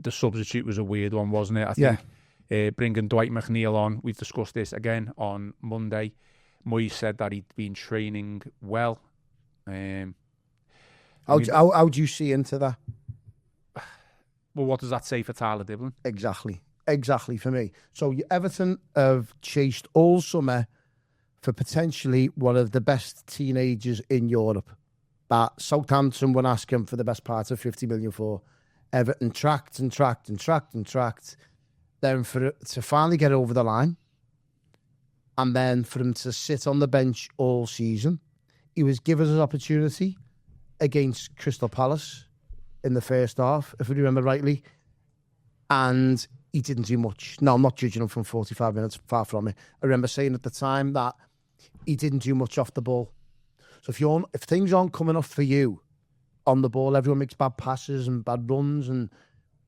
the substitute was a weird one, wasn't it? I think bringing Dwight McNeil on, we've discussed this again on Monday. Moyes said that he'd been training well. How do you see into that? Well, what does that say for Tyler Dibling? Exactly for me. So Everton have chased all summer for potentially one of the best teenagers in Europe. That Southampton were asking for the best part of 50 million for. Everton tracked. Then to finally get over the line, and then for him to sit on the bench all season. He was given his opportunity against Crystal Palace in the first half, if we remember rightly, and he didn't do much. No, I'm not judging him from 45 minutes, far from it. I remember saying at the time that he didn't do much off the ball. So if things aren't coming off for you on the ball, everyone makes bad passes and bad runs,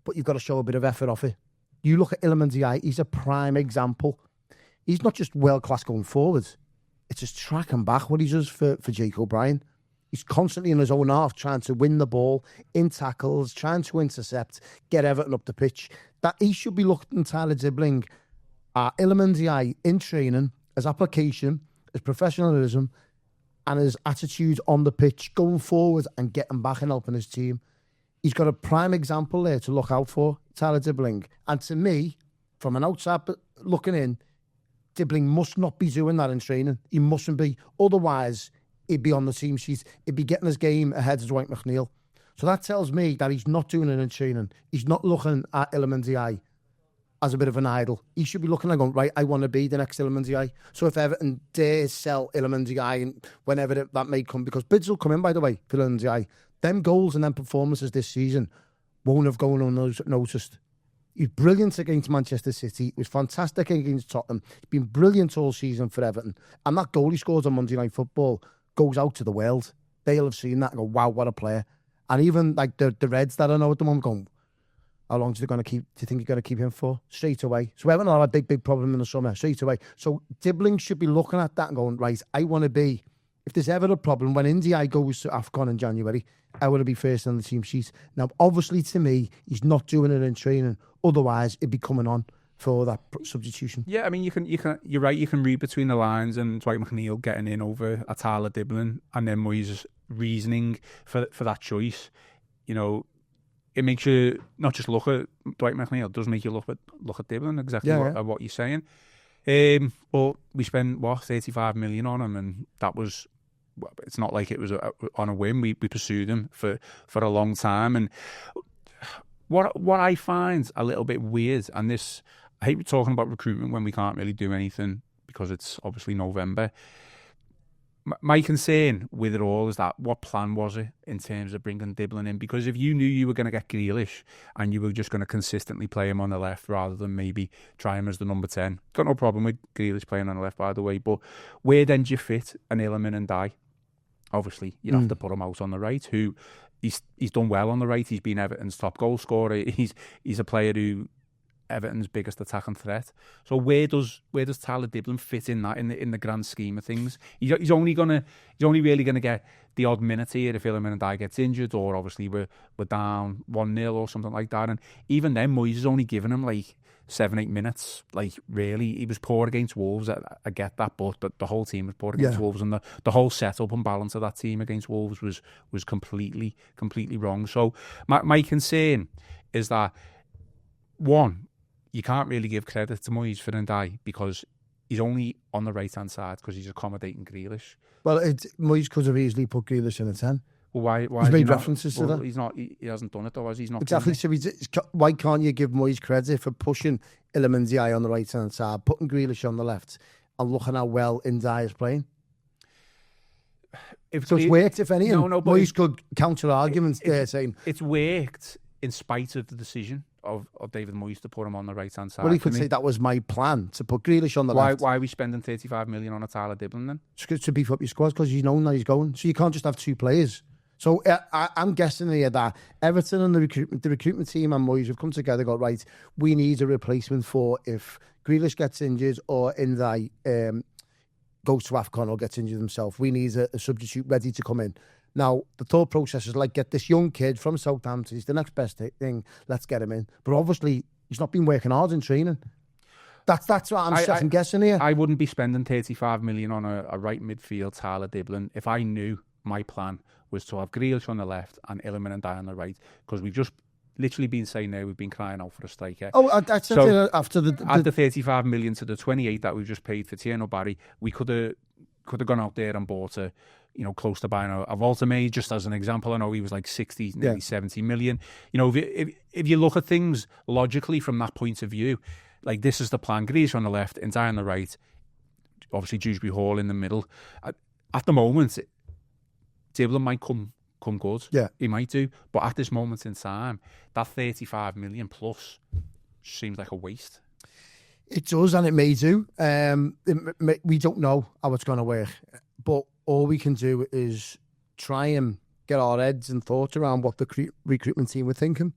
but you've got to show a bit of effort off it. You look at Iliman Ndiaye, he's a prime example. He's not just world class going forward. It's just tracking back what he does for Jake O'Brien. He's constantly in his own half trying to win the ball, in tackles, trying to intercept, get Everton up the pitch. That he should be looking Tyler Dibling at Iliman Ndiaye in training, his application, his professionalism, and his attitude on the pitch, going forward and getting back and helping his team. He's got a prime example there to look out for, Tyler Dibling. And to me, from an outside looking in, Dibling must not be doing that in training. He mustn't be. Otherwise, he'd be on the team sheet. He'd be getting his game ahead of Dwight McNeil. So that tells me that he's not doing it in training. He's not looking at Iliman Ndiaye as a bit of an idol. He should be looking and going, right, I want to be the next Iliman Ndiaye. So if Everton dares sell Iliman Ndiaye whenever that may come, because bids will come in, by the way, for Iliman Ndiaye, them goals and them performances this season won't have gone unnoticed. He's brilliant against Manchester City. He was fantastic against Tottenham. He's been brilliant all season for Everton. And that goal he scored on Monday Night Football goes out to the world. They'll have seen that and go, wow, what a player. And even like the Reds that I know at the moment going, how long do you think you're going to keep him for? Straight away. So Everton had a big problem in the summer, straight away. So Dibling should be looking at that and going, right, I want to be, if there's ever a problem, when India goes to AFCON in January, I want to be first on the team sheet. Now, obviously, to me, he's not doing it in training. Otherwise, it'd be coming on for that substitution. Yeah, I mean, you're right, you can read between the lines and Dwight McNeil getting in over a Tyler Dibling and then Moyes' reasoning for that choice. You know, it makes you not just look at Dwight McNeil, it does make you look at Dibling, exactly what you're saying. But we spent, 35 million on him, and that was, it's not like it was on a whim. We pursued him for a long time. And what I find a little bit weird, and this, I hate talking about recruitment when we can't really do anything because it's obviously November. My concern with it all is that what plan was it in terms of bringing Dibling in? Because if you knew you were going to get Grealish and you were just going to consistently play him on the left rather than maybe try him as the number 10, got no problem with Grealish playing on the left, by the way, but where then do you fit an Iliman Ndiaye? Obviously, you'd have to put him out on the right, who he's done well on the right. He's been Everton's top goal scorer. He's a player who Everton's biggest attacking threat. So where does Tyler Dibling fit in that in the grand scheme of things? He's only really gonna get the odd minute here if Iliman Ndiaye gets injured, or obviously we're down 1-0 or something like that. And even then, Moyes is only giving him like 7-8 minutes. Like really, he was poor against Wolves. I get that, but the whole team was poor against Wolves, and the whole setup and balance of that team against Wolves was completely wrong. So my concern is that, one, you can't really give credit to Moyes for Ndiaye because he's only on the right-hand side because he's accommodating Grealish. Well, Moyes could have easily put Grealish in a 10. Well, why he's made references to that. He's not. He hasn't done it though, has he? He's not exactly. So why can't you give Moyes credit for pushing Iliman Ndiaye on the right-hand side, putting Grealish on the left, and looking how well Ndiaye is playing? So it's worked, if any. No, Moyes could counter arguments there saying it's worked in spite of the decision of David Moyes to put him on the right-hand side. Well, he could say that was my plan, to put Grealish on the left. Why are we spending 35 million on a Tyler Dibling then? Just to beef up your squad, because you know that he's going. So you can't just have two players. So I'm guessing here that Everton and the recruitment team and Moyes have come together and got, right, we need a replacement for if Grealish gets injured or Ndiaye goes to AFCON or gets injured himself. We need a substitute ready to come in. Now, the thought process is like, get this young kid from Southampton, he's the next best thing, let's get him in. But obviously, he's not been working hard in training. That's what I'm second guessing here. I wouldn't be spending 35 million on a right midfield, Tyler Dibling, if I knew my plan was to have Grealish on the left and Illiman and Dye on the right, because we've just literally been saying there we've been crying out for a striker. Oh, that's so after add the 35 million to the 28 that we've just paid for Tierno Barry, we could have gone out there and bought close to buying a Volta, just as an example. I know he was like 60, nearly 70 million. If you look at things logically from that point of view, like this is the plan: Grealish on the left and Dye on the right. Obviously, Dewsbury Hall in the middle. At the moment, Dibling might come good. Yeah, he might do. But at this moment in time, that 35 million plus seems like a waste. It does, and it may do. We don't know how it's going to work, but all we can do is try and get our heads and thoughts around what the recruitment team were thinking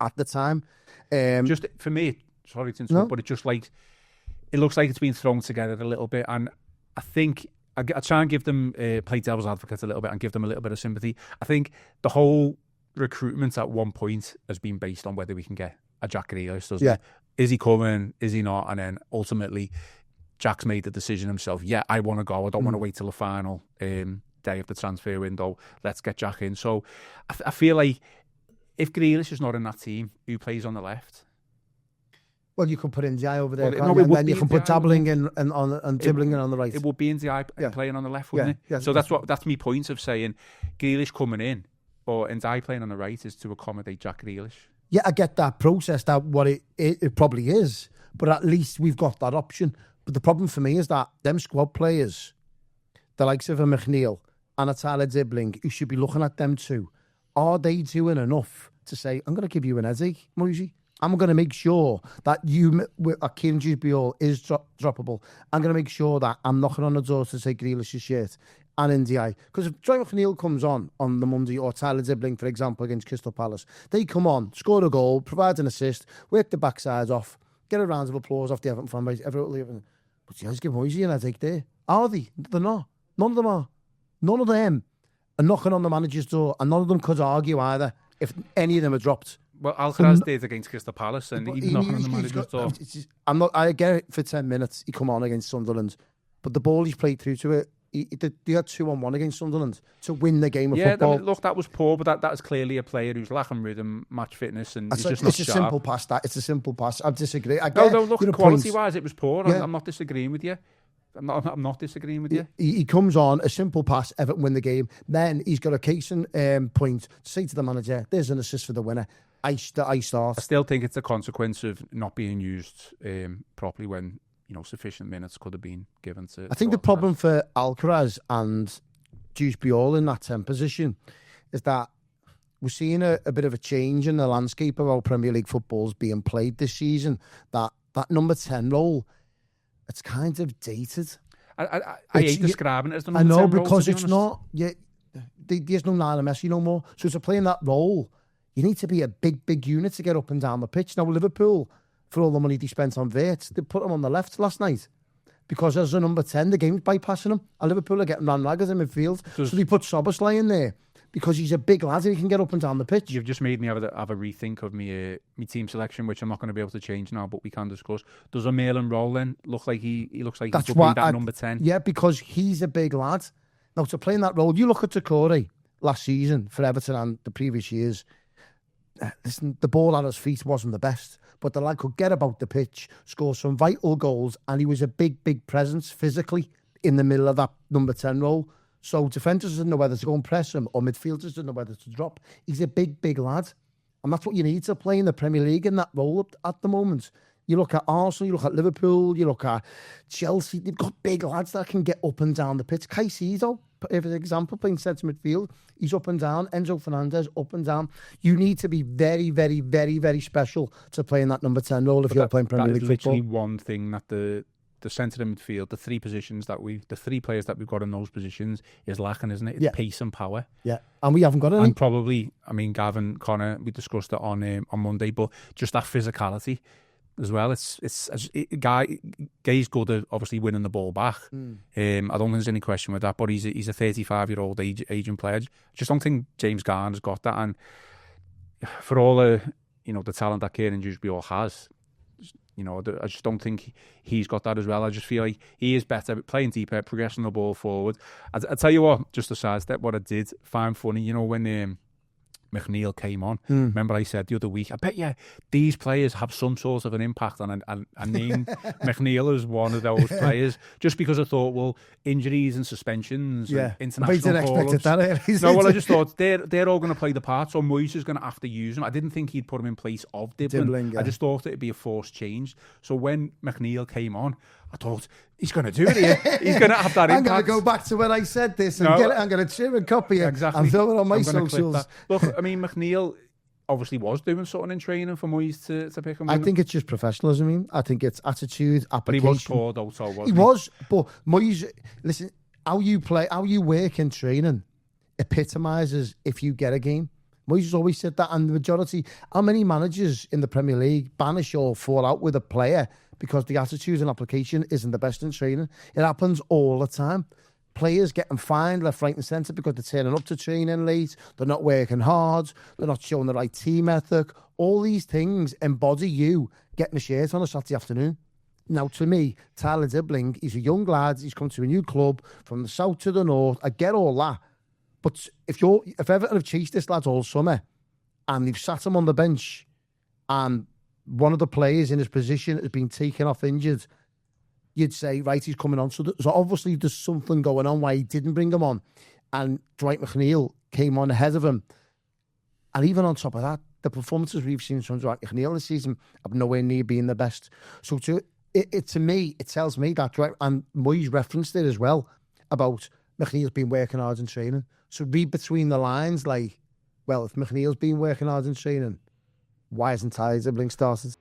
at the time. Just for me, sorry to interrupt, but it looks like it's been thrown together a little bit, and I think I try and give them play devil's advocate a little bit and give them a little bit of sympathy. I think the whole recruitment at one point has been based on whether we can get a Jack Grealish, doesn't it? Is he coming? Is he not? And then ultimately, Jack's made the decision himself. Yeah, I want to go. I don't want to wait till the final day of the transfer window. Let's get Jack in. So I feel like if Grealish is not in that team, who plays on the left? Well, you could put Ndiaye over there, and then you can put Dibling and Dibling on the right. It would be Ndiaye playing on the left, wouldn't it? Yeah, so that's my point of saying Grealish coming in or Ndiaye playing on the right is to accommodate Jack Grealish. Yeah, I get that process, that what it probably is, but at least we've got that option. But the problem for me is that them squad players, the likes of a McNeil and a Tyler Dibling, who should be looking at them too, are they doing enough to say, I'm going to give you an headache, Moisey? I'm going to make sure that Kieran Dewsbury is droppable. I'm going to make sure that I'm knocking on the door to say Grealish's shirt and Ndiaye. Because if Dwight McNeil comes on the Monday, or Tyler Dibling, for example, against Crystal Palace, they come on, score a goal, provide an assist, work the backsides off, get a round of applause off the Everton fan base. But you guys give Moisey an headache there. Are they? They're not. None of them are. None of them are knocking on the manager's door, and none of them could argue either if any of them are dropped. Well, Alcaraz did against Crystal Palace, and he's knocking on the manager's door. I get it for 10 minutes. He come on against Sunderland, but the ball he's played through to it. He had 2-on-1 against Sunderland to win the game of football. Yeah, look, that was poor, but that is clearly a player who's lacking rhythm, match fitness, and he's just not sharp. Simple pass. It's a simple pass. I disagree. Look, quality-wise, it was poor. Yeah. I'm not disagreeing with you. I'm not disagreeing with you. He comes on, a simple pass, Everton win the game. Then he's got a case in point to say to the manager, there's an assist for the winner. I start. I still think it's a consequence of not being used properly when sufficient minutes could have been given to. I think the problem for Alcaraz and Dewsbury in that 10 position is that we're seeing a bit of a change in the landscape of how Premier League football's being played this season. That number 10 role, it's kind of dated. I hate describing it as the number 10 role. I know, because it's not. There's no Lionel Messi no more. So to play in that role, you need to be a big unit to get up and down the pitch. Now, Liverpool, for all the money they spent on Vert, they put him on the left last night. Because as a number 10, the game's bypassing him. And Liverpool are getting ran ragged in midfield. So they put Szoboszlai in there because he's a big lad and he can get up and down the pitch. You've just made me have a rethink of my team selection, which I'm not going to be able to change now, but we can discuss. Does a Merlin roll then look like he looks like he's up that number 10? Yeah, because he's a big lad. Now, to play in that role, you look at Takori last season for Everton and the previous years. Listen, the ball at his feet wasn't the best, but the lad could get about the pitch, score some vital goals, and he was a big presence physically in the middle of that number 10 role. So defenders didn't know whether to go and press him, or midfielders didn't know whether to drop. He's a big lad, and that's what you need to play in the Premier League in that role at the moment. You look at Arsenal, you look at Liverpool, you look at Chelsea, they've got big lads that can get up and down the pitch. Caicedo, for example, playing centre midfield, he's up and down. Enzo Fernandez, up and down. You need to be very special to play in that number 10 role if you're playing Premier League football. That is literally one thing that the centre of midfield, the three players that we've got in those positions is lacking, isn't it? It's pace and power. Yeah, and we haven't got any. And probably, Gavin, Connor, we discussed it on Monday, but just that physicality. as well. Gay's good at obviously winning the ball back. I don't think there's any question with that. But he's a 35-year-old aging player. I just don't think James Garner's got that. And for all the talent that Kieran Dewsbury has, I just don't think he's got that as well. I just feel like he is better at playing deeper, progressing the ball forward. I tell you what, just to sidestep, what I did find funny, when McNeil came on. Remember I said the other week, I bet you these players have some sort of an impact on I named McNeil as one of those players, just because I thought, well, injuries and suspensions and international call-ups. I just thought they're all going to play the part, so Moyes is going to have to use them. I didn't think he'd put him in place of Dibling. I just thought it'd be a forced change. So when McNeil came on, I thought, he's going to do it here. He's going to have that impact. I'm going to go back to when I said this and get it. I'm going to share a copy and film it on my socials. Look, I mean, McNeil obviously was doing something in training for Moyes to pick him. I think it's just professionalism. I think it's attitude, application. But he was poor though, so wasn't he? He was, but Moyes, listen, how you work in training epitomises if you get a game. Moyes has always said that, and the majority, how many managers in the Premier League banish or fall out with a player because the attitude and application isn't the best in training? It happens all the time. Players getting fined left, right and centre because they're turning up to training late, they're not working hard, they're not showing the right team ethic. All these things embody you getting a shirt on a Saturday afternoon. Now, to me, Tyler Dibling, he's a young lad, he's come to a new club from the south to the north. I get all that. But if Everton have chased this lad all summer and they've sat him on the bench and one of the players in his position has been taken off injured, you'd say, right, he's coming on. So obviously there's something going on why he didn't bring him on. And Dwight McNeil came on ahead of him. And even on top of that, the performances we've seen from Dwight McNeil this season have nowhere near being the best. So to me, it tells me that Dwight, and Moyes referenced it as well, about McNeil's been working hard in training. So read between the lines, like, well, if McNeil's been working hard in training, why hasn't Tyler Dibling started?